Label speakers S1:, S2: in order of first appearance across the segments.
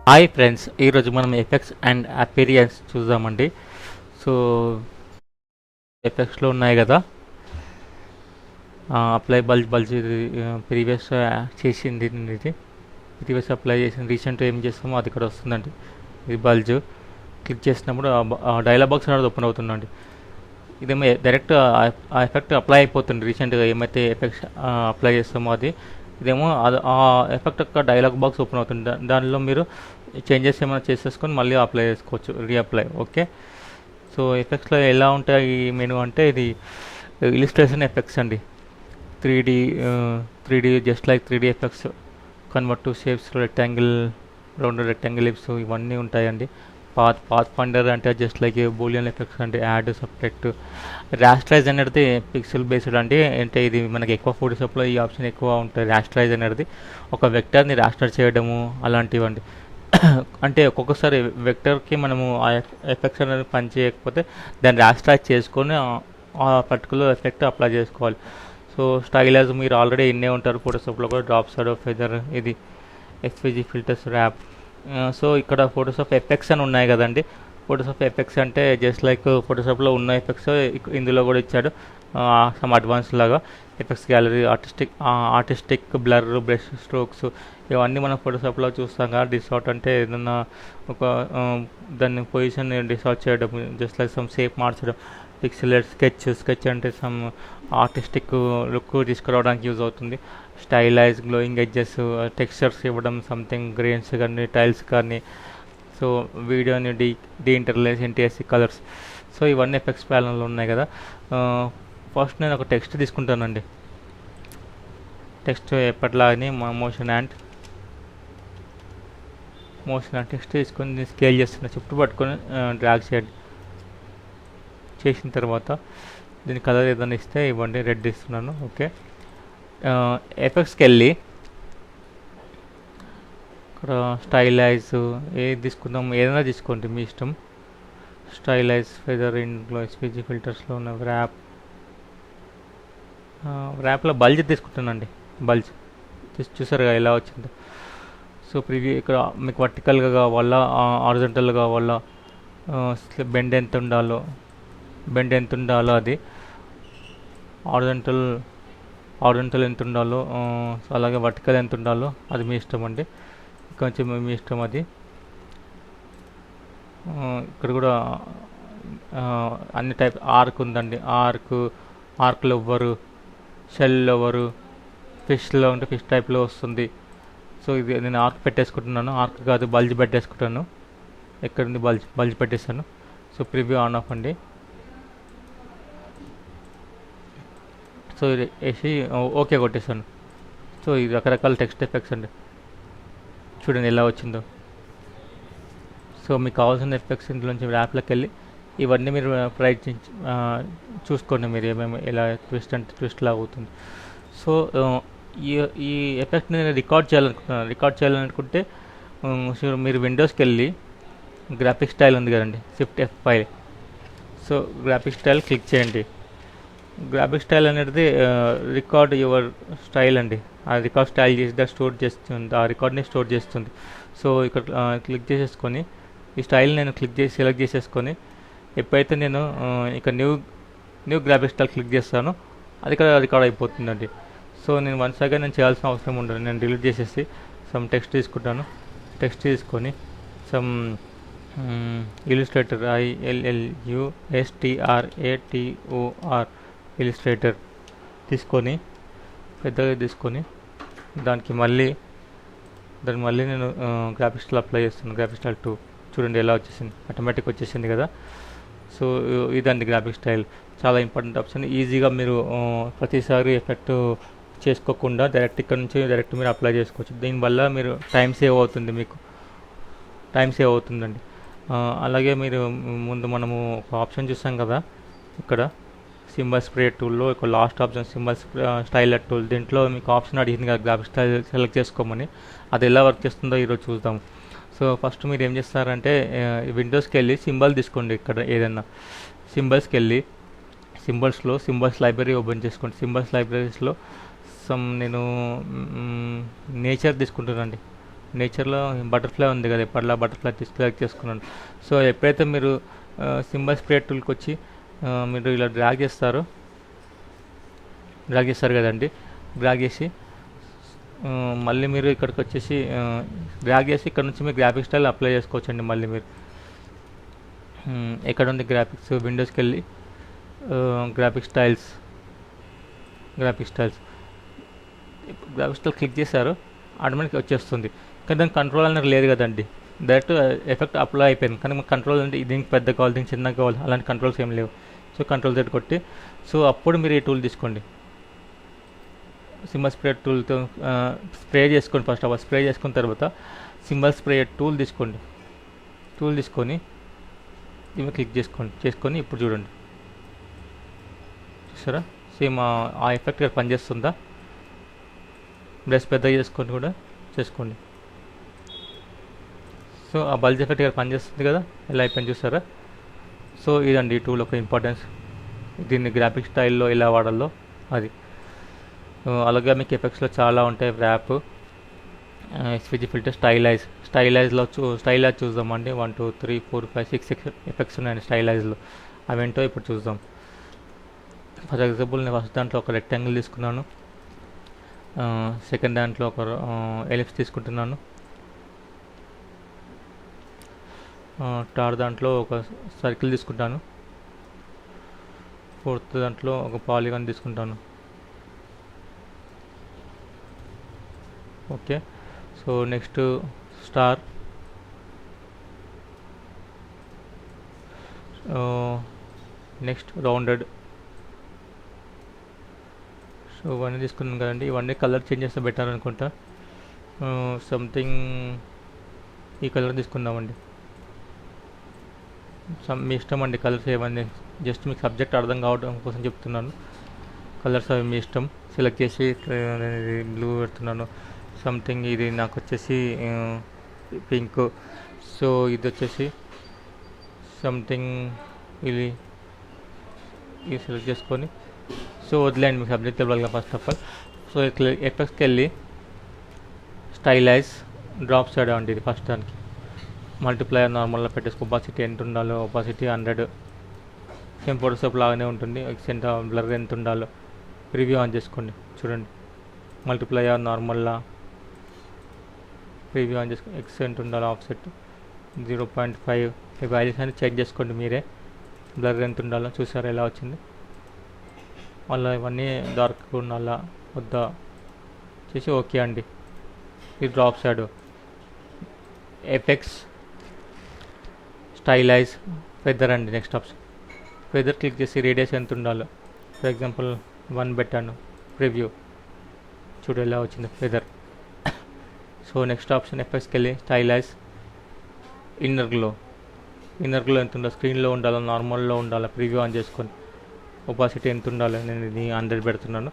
S1: Hi friends, ఈరోజు మనం effects and appearance చూద్దామండి. సో ఎఫెక్ట్స్లో ఉన్నాయి కదా, అప్లై బల్జ్ బల్జ్ ఇది ప్రీవియస్ చేసింది. ఇది ప్రీవియస్ అప్లై చేసింది, రీసెంట్ ఏం చేస్తామో అది ఇక్కడ వస్తుందండి. ఇది బల్జ్ క్లిక్ చేసినప్పుడు డైలాగ్ బాక్స్ అనేది ఓపెన్ అవుతుందండి. ఇదేమో డైరెక్ట్ ఆ ఎఫెక్ట్ అప్లై అయిపోతుంది. రీసెంట్గా ఏమైతే ఎఫెక్ట్స్ అప్లై చేస్తామో అది ఇదేమో ఆ ఎఫెక్ట్ యొక్క డైలాగ్ బాక్స్ ఓపెన్ అవుతుంది. దానిలో మీరు చేంజెస్ ఏమైనా చేసేసుకొని మళ్ళీ అప్లై చేసుకోవచ్చు, రీఅప్లై. ఓకే. సో ఎఫెక్ట్స్లో ఎలా ఉంటాయి ఈ మెనూ అంటే, ఇది ఇలిస్ట్రేషన్ ఎఫెక్ట్స్ అండి. Three D just like 3D effects, convert to shapes, rectangle, round rectangle ellipse, ఇవన్నీ ఉంటాయండి. పాత్ ఫండర్ అంటే జస్ట్ లైక్ బూలియన్ ఎఫెక్ట్స్ అంటే యాడ్ సబ్ట్రాక్ట్. రాస్ట్రైజ్ అనేది పిక్సెల్ బేస్డ్ అండి. అంటే ఇది మనకి ఎక్కువ ఫోటోషాప్లో ఈ ఆప్షన్ ఎక్కువ ఉంటుంది. రాస్ట్రైజ్ అనేది ఒక వెక్టర్ని రాస్టర్ చేయడము అలాంటివండి. అంటే ఒక్కొక్కసారి వెక్టర్కి మనము ఆ ఎఫెక్ట్స్ అనేది పని చేయకపోతే దాన్ని రాస్ట్రైజ్ చేసుకొని ఆ పర్టికులర్ ఎఫెక్ట్ అప్లై చేసుకోవాలి. సో స్టైలైజ్ మీరు ఆల్రెడీ ఇన్నే ఉంటారు ఫోటోషాప్లో కూడా. డ్రాప్ షాడో, ఫెదర్, ఇది ఎక్స్పీజీ ఫిల్టర్స్, ర్యాప్. సో ఇక్కడ ఫోటోషాప్ ఎఫెక్ట్స్ అని ఉన్నాయి కదండి. ఫోటోషాప్ ఎఫెక్ట్స్ అంటే జస్ట్ లైక్ ఫోటోషాప్లో ఉన్న ఎఫెక్ట్స్ ఇందులో కూడా ఇచ్చాడు. సమ్ అడ్వాన్స్ లాగా effects gallery, artistic blur, brush strokes, ఇవన్నీ మనం ఫోటోషాప్లో చూస్తాం కదా. డిసార్ట్ అంటే ఏదన్నా ఒక దాన్ని పొజిషన్ డిసార్ట్ చేయడం, జస్ట్ లైక్ సమ్ షేప్ మార్చడం. పిక్సెలెట్ స్కెచ్ అంటే సమ్ ఆర్టిస్టిక్ లుక్ తీసుకురావడానికి యూజ్ అవుతుంది. స్టైలైజ్, గ్లోయింగ్ ఎడ్జెస్, టెక్స్చర్స్ ఇవ్వడం, సంథింగ్ గ్రెయిన్స్ కానీ టైల్స్ కానీ. సో వీడియోని ఇంటర్లేస్, ఎన్టీఎస్సి కలర్స్. సో ఇవన్నీ ఎఫెక్ట్స్ ప్యానల్లో ఉన్నాయి కదా. ఫస్ట్ నేను ఒక టెక్స్ట్ తీసుకుంటానండి. టెక్స్ట్ ఎప్పటిలాగానే మోషన్ అండ్ టెక్స్ట్ తీసుకొని స్కేల్ చేస్తున్నా. చుట్టూ పట్టుకొని డ్రాగ్ చేయండి. చేసిన తర్వాత దీని కలర్ ఏదైనా ఇస్తే ఇవ్వండి, రెడ్ ఇస్తున్నాను. ఓకే. ఎఫెక్ట్స్కి వెళ్ళి ఇక్కడ స్టైలైజ్ ఏది తీసుకుందాం, ఏదైనా తీసుకోండి మీ ఇష్టం. స్టైలైజ్, ఫెదర్, ఇంట్లో ఎస్పీజీ ఫిల్టర్స్లో ఉన్న ర్యాప్లో బల్జ్ తీసుకుంటానండి. బల్జ్ చూసారుగా ఎలా వచ్చిందో. సో ప్రివ్యూ ఇక్కడ మీకు వర్టికల్గా కావాలా, హారిజాంటల్గా కావాలా, బెండ్ ఎంత ఉండాలో అది హారిజాంటల్ ఎంత ఉండాలో, అలాగే వర్టికల్ ఎంత ఉండాలో అది మీ ఇష్టం అండి. కొంచెం మీ ఇష్టం అది. ఇక్కడ కూడా అన్ని టైప్ ఆర్క్ ఉందండి. ఆర్క్లో ఎవ్వరు, షెల్లో ఎవరు, ఫిష్లో ఉంటే ఫిష్ టైప్లో వస్తుంది. సో ఇది నేను ఆర్క్ పెట్టేసుకుంటున్నాను. ఆర్క్ కాదు, బల్జ్ పెట్టేసుకుంటాను. ఎక్కడుంది బల్జ్ పెట్టేస్తాను. సో ప్రివ్యూ ఆన్ ఆఫ్ అండి. సో ఇది వేసి ఓకే కొట్టేస్తాను. సో ఇది రకరకాల టెక్స్ట్ ఎఫెక్ట్స్ అండి. చూడండి ఎలా వచ్చిందో. సో మీకు కావాల్సిన ఎఫెక్ట్స్ ఇంట్లోంచి యాప్లోకి వెళ్ళి ఇవన్నీ మీరు ప్రయత్నించి చూసుకోండి. మీరు ఏమేమి ఎలా ట్విస్ట్ లాగా అవుతుంది. సో ఈ ఎఫెక్ట్ని నేను రికార్డ్ చేయాలనుకుంటే మీరు విండోస్కి వెళ్ళి గ్రాఫిక్ స్టైల్ ఉంది కదండి, shift F5. So graphic style click చేయండి. గ్రాఫిక్ స్టైల్ అనేది రికార్డ్ యువర్ స్టైల్ అండి. ఆ రికార్డ్ స్టైల్ చేసి స్టోర్ చేస్తుంది, ఆ రికార్డ్ని స్టోర్ చేస్తుంది. సో ఇక్కడ క్లిక్ చేసేసుకొని ఈ స్టైల్ నేను సెలెక్ట్ చేసేసుకొని ఎప్పుడైతే నేను ఇక న్యూ గ్రాఫిక్ స్టైల్ క్లిక్ చేస్తానో అది ఇక్కడ రికార్డ్ అయిపోతుందండి. సో నేను వన్స్ అగైన్ నేను చేయాల్సిన అవసరం ఉండదు. నేను డిలీట్ చేసేసి సమ్ టెక్స్ట్ తీసుకుంటాను. టెక్స్ట్ తీసుకొని సమ్ ఇలిస్ట్రేటర్, ILLUSTRATOR ఇలిస్ట్రేటర్ తీసుకొని పెద్దగా తీసుకొని దాన్ని మళ్ళీ నేను గ్రాఫిక్ స్టైల్ అప్లై చేస్తాను. గ్రాఫిక్ స్టైల్ 2 చూడండి ఎలా వచ్చేసింది, ఆటోమేటిక్ వచ్చేసింది కదా. సో ఇదండి గ్రాఫిక్ స్టైల్. చాలా ఇంపార్టెంట్ ఆప్షన్. ఈజీగా మీరు ప్రతిసారి ఎఫెక్ట్ చేసుకోకుండా ఇక్కడ నుంచి డైరెక్ట్ మీరు అప్లై చేసుకోవచ్చు. దీనివల్ల మీరు టైం సేవ్ అవుతుందండి. అలాగే మీరు ముందు మనము ఒక ఆప్షన్ చూసాం కదా, ఇక్కడ సింబల్ స్ప్రే టూల్లో ఒక last option symbol styler tool. దీంట్లో మీకు ఆప్షన్ అడిగింది కదా గ్రాఫిక్ స్టైల్ సెలెక్ట్ చేసుకోమని. అది ఎలా వర్క్ చేస్తుందో ఈరోజు చూద్దాం. సో ఫస్ట్ మీరు ఏం చేస్తారంటే విండోస్కి వెళ్ళి సింబల్ తీసుకోండి. ఇక్కడ ఏదైనా సింబల్స్కి వెళ్ళి సింబల్స్ లైబ్రరీ ఓపెన్ చేసుకోండి. సింబల్స్ లైబ్రరీస్లో నేను నేచర్ తీసుకుంటానండి. నేచర్లో బటర్ఫ్లై ఉంది కదా, ఎప్పటిలా బటర్ఫ్లై సెలెక్ట్ చేసుకున్నాను. సో ఎప్పుడైతే మీరు సింబల్ స్ప్రే టూల్కి వచ్చి మీరు ఇలా డ్రాగ్ చేస్తారు కదండి, డ్రాగ్ చేసి మళ్ళీ మీరు ఇక్కడికి వచ్చేసి డ్రాగ్ చేసి ఇక్కడ నుంచి మీరు గ్రాఫిక్ స్టైల్ అప్లై చేసుకోవచ్చండి. మళ్ళీ మీరు ఎక్కడ ఉంది గ్రాఫిక్స్, విండోస్కి వెళ్ళి గ్రాఫిక్ స్టైల్ క్లిక్ చేశారు, ఆటోమేటిక్ వచ్చేస్తుంది. కానీ దానికి కంట్రోల్ అనేది లేదు కదండి, డైరెక్ట్ ఎఫెక్ట్ అప్లై అయిపోయింది. కానీ మనకు కంట్రోల్ అంటే దీనికి పెద్ద కావాలి, దీనికి చిన్నగా కావాలి, అలాంటి కంట్రోల్స్ ఏం లేవు. సో కంట్రోల్ Z కొట్టి సో అప్పుడు మీరు ఈ టూల్ తీసుకోండి, సింబల్ స్ప్రే టూల్తో స్ప్రే చేసుకోండి. ఫస్ట్ ఆఫ్ ఆల్ స్ప్రే చేసుకున్న తర్వాత సింబల్ స్ప్రే టూల్ తీసుకొని ఇవి క్లిక్ చేసుకొని ఇప్పుడు చూడండి, చూసారా సేమ్ ఆ ఎఫెక్ట్ ఇక్కడ పనిచేస్తుందా. బ్రష్ పెద్దగా చేసుకోండి. సో ఆ బల్జ్ ఎఫెక్ట్ ఇక్కడ పనిచేస్తుంది కదా, ఎలా అయిపోయింది చూసారా. సో ఇదండి ఈ టూల్ ఒక ఇంపార్టెన్స్, దీన్ని గ్రాఫిక్ స్టైల్లో ఎలా వాడాలో అది. అలాగే మీకు ఎఫెక్ట్స్లో చాలా ఉంటాయి. ర్యాప్, స్విచ్ ఫిల్టర్, స్టైలైజ్ చూద్దామండి. 1 2 3 4 5 6 ఎఫెక్ట్స్ ఉన్నాయండి స్టైలైజ్లో. అవేంటో ఇప్పుడు చూద్దాం. ఫర్ ఎగ్జాంపుల్ నేను ఫస్ట్ దాంట్లో ఒక రెక్టాంగిల్ తీసుకున్నాను, సెకండ్ దాంట్లో ఒక ఎలిప్స్ తీసుకుంటున్నాను, థర్డ్ దాంట్లో ఒక సర్కిల్ తీసుకుంటాను, ఫోర్త్ దాంట్లో ఒక పాలిగాన్ తీసుకుంటాను. Okay, so next star, next rounded. So ఇవన్నీ తీసుకున్నాం కదండి, ఇవన్నీ కలర్ చేంజ్ చేస్తే బెటర్ అనుకుంటా. సంథింగ్ ఈ కలర్ తీసుకుందామండి, మీ ఇష్టం అండి కలర్స్ ఏమన్నీ, జస్ట్ మీకు సబ్జెక్ట్ అర్థం కావడం కోసం చెప్తున్నాను. కలర్స్ అవి మీ ఇష్టం, సెలెక్ట్ చేసి బ్లూ పెడుతున్నాను. సంథింగ్ ఇది నాకు వచ్చేసి పింక్, సో ఇది వచ్చేసి సంథింగ్ ఇది సెలెక్ట్ చేసుకొని సో వదిలేండి, మీకు సబ్జెక్ట్ తెలియాలి ఫస్ట్ ఆఫ్ ఆల్. సో ఎఫెక్ట్స్కి వెళ్ళి స్టైలైజ్ డ్రాప్ సైడ్ అండి, ఇది ఫస్ట్ దానికి మల్టిప్లయర్ నార్మల్గా పెట్టేసుకో. ఒపాసిటీ ఎంత ఉండాలో, ఒపాసిటీ 100, సేమ్ ఫోటోషాప్ లాగానే ఉంటుంది. ఎక్సెంట్ బ్లర్ ఎంత ఉండాలో ప్రివ్యూ ఆన్ చేసుకోండి. చూడండి మల్టిప్లయర్ నార్మల్లా ప్రివ్యూ ఆన్ చేసుకోండి. ఎక్సెంట్ ఉండాలి, ఆఫ్సెట్ 0.5, ఈ వాల్యూస్ అని చెక్ చేసుకోండి మీరే. బ్లర్ ఎంత ఉండాలో చూసారా ఎలా వచ్చింది. మళ్ళీ ఇవన్నీ డార్క్ ఉండాలా వద్దా చేసి ఓకే అండి. ఇది drop shadow. Effects, stylise, feather అండి నెక్స్ట్ ఆప్షన్. ఫెదర్ క్లిక్ చేసి రేడియస్ ఎంత ఉండాలో, ఫర్ ఎగ్జాంపుల్ 1 పెట్టాను, ప్రివ్యూ చూడు ఎలా వచ్చింది ఫెదర్. సో నెక్స్ట్ ఆప్షన్ ఎఫెక్ట్స్కి వెళ్ళి స్టైలైజ్, ఇన్నర్ గ్లో ఎంత ఉండాలి, స్క్రీన్లో ఉండాలా నార్మల్లో ఉండాలా ప్రివ్యూ ఆన్ చేసుకొని. ఒపాసిటీ ఎంత ఉండాలి, నేను ఇది 100 పెడుతున్నాను.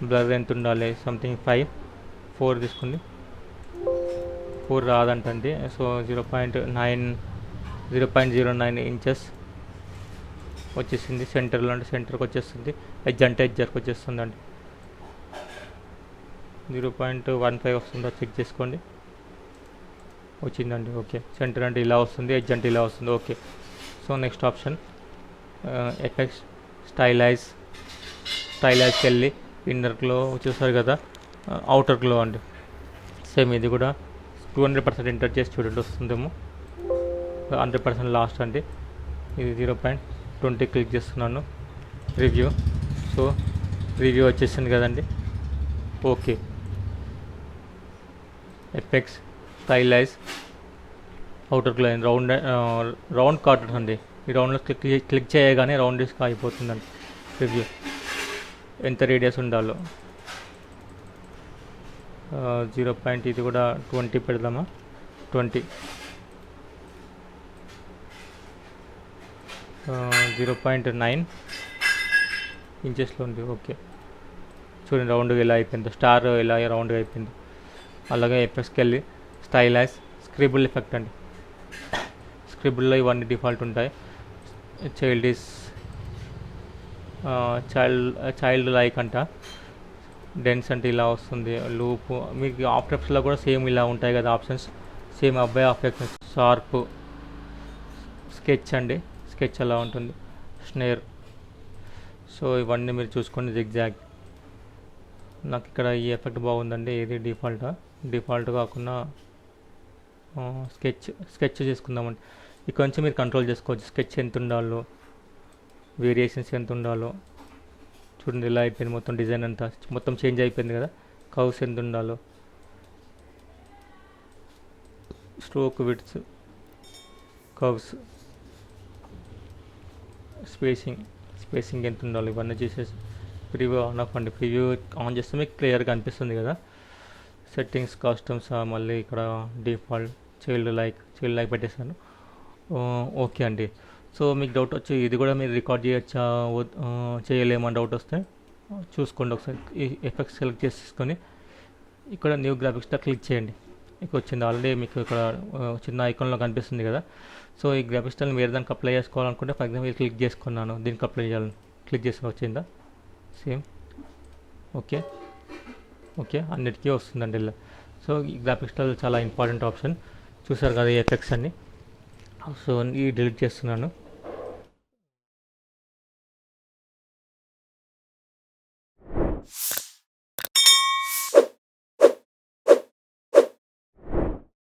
S1: బ్లర్ ఎంత ఉండాలి, సంథింగ్ 5, 4 తీసుకుంది. 4 రాదంటండి, సో 0.09 ఇంచెస్ వచ్చేసింది. సెంటర్లో అంటే సెంటర్కి వచ్చేస్తుంది, ఎడ్జ్ అంటే ఎడ్జర్కి వచ్చేస్తుంది అండి. 0.15 వస్తుందో చెక్ చేసుకోండి, వచ్చిందండి. ఓకే, సెంటర్ అంటే ఇలా వస్తుంది, ఎడ్జ్ అంటే ఇలా వస్తుంది. Okay, so next option effects, స్టైలైజ్కి వెళ్ళి ఇన్నర్ గ్లో చూసారు కదా, అవుటర్ గ్లో అండి. సేమ్ ఇది కూడా 200% ఎంటర్ చేసి చూడండి వస్తుందేమో. 100% లాస్ట్ అండి. ఇది 0.20 క్లిక్ చేస్తున్నాను, రివ్యూ. సో రివ్యూ వచ్చేసింది కదండి. Okay, effects, stylise, outer glow, round quarters అండి. ఈ రౌండ్లో క్లిక్ చేయగానే రౌండ్ డిస్క్ అయిపోతుందండి. రివ్యూ ఎంత రేడియస్ ఉండాలో 0. ఇది కూడా 20 పెడదామా, 20, 0.9 ఇంచెస్లో ఉంది. ఓకే, చూడండి రౌండ్గా ఎలా అయిపోయింది, స్టార్ ఎలా రౌండ్గా అయిపోయింది. అలాగే ఎఫెక్ట్స్కి వెళ్ళి స్టైలైజ్, స్క్రిబుల్ ఎఫెక్ట్ అండి. స్క్రిబుల్లో ఇవన్నీ డిఫాల్ట్ ఉంటాయి. చైల్డ్ లైక్ అంట. డెన్స్ అంటే ఇలా వస్తుంది, లూప్. మీకు ఆఫ్టర్ ఎఫెక్ట్స్లో కూడా సేమ్ ఇలా ఉంటాయి కదా ఆప్షన్స్, సేమ్ అబ్బాయి ఆఫ్టర్ షార్ప్, స్కెచ్ అండి, స్కెచ్ అలా ఉంటుంది, స్నేర్. సో ఇవన్నీ మీరు చూసుకోండి. జిగ్జాగ్. నాకు ఇక్కడ ఈ ఎఫెక్ట్ బాగుందండి. ఇది డిఫాల్ట్ కాకుండా స్కెచ్ చేసుకుందామండి. ఇక్కడ నుంచి మీరు కంట్రోల్ చేసుకోవచ్చు, స్కెచ్ ఎంత ఉండాలో, వేరియేషన్స్ ఎంత ఉండాలో. చూడండి ఇలా అయిపోయింది, మొత్తం డిజైన్ అంతా మొత్తం చేంజ్ అయిపోయింది కదా. కర్వ్స్ ఎంత ఉండాలో, స్ట్రోక్ విడ్త్, కర్వ్స్, స్పేసింగ్ ఎంత ఉండాలి, ఇవన్నీ చేసేసి ప్రివ్యూ ఆన్ ఆఫ్ అండి. ప్రివ్యూ ఆన్ చేస్తే మీకు క్లియర్గా అనిపిస్తుంది కదా. సెట్టింగ్స్, కాస్ట్యూమ్స్, మళ్ళీ ఇక్కడ డిఫాల్ట్ చైల్డ్ లైక్ పెట్టేశాను. ఓకే అండి. సో మీకు డౌట్ వచ్చి ఇది కూడా మీరు రికార్డ్ చేయొచ్చా చేయలేమని డౌట్ వస్తే చూసుకోండి ఒకసారి. ఈ ఎఫెక్ట్స్ సెలెక్ట్ చేసుకొని ఇక్కడ న్యూ గ్రాఫిక్స్లో క్లిక్ చేయండి. మీకు వచ్చింది ఆల్రెడీ, మీకు ఇక్కడ చిన్న ఐకాన్లో కనిపిస్తుంది కదా. సో ఈ గ్రాఫిక్స్ స్టైల్ని వేరే దానికి అప్లై చేసుకోవాలనుకుంటే ఫర్ ఎగ్జాంపుల్ క్లిక్ చేసుకున్నాను, దీనికి అప్లై చేయాలని క్లిక్ చేసి వచ్చిందా సేమ్. ఓకే అన్నిటికీ వస్తుందండి ఇలా. సో ఈ గ్రాఫిక్స్ స్టైల్ చాలా ఇంపార్టెంట్ ఆప్షన్. చూసారు కదా ఈ ఎఫెక్ట్స్ అన్నీ. సో ఈ డిలీట్ చేస్తున్నాను.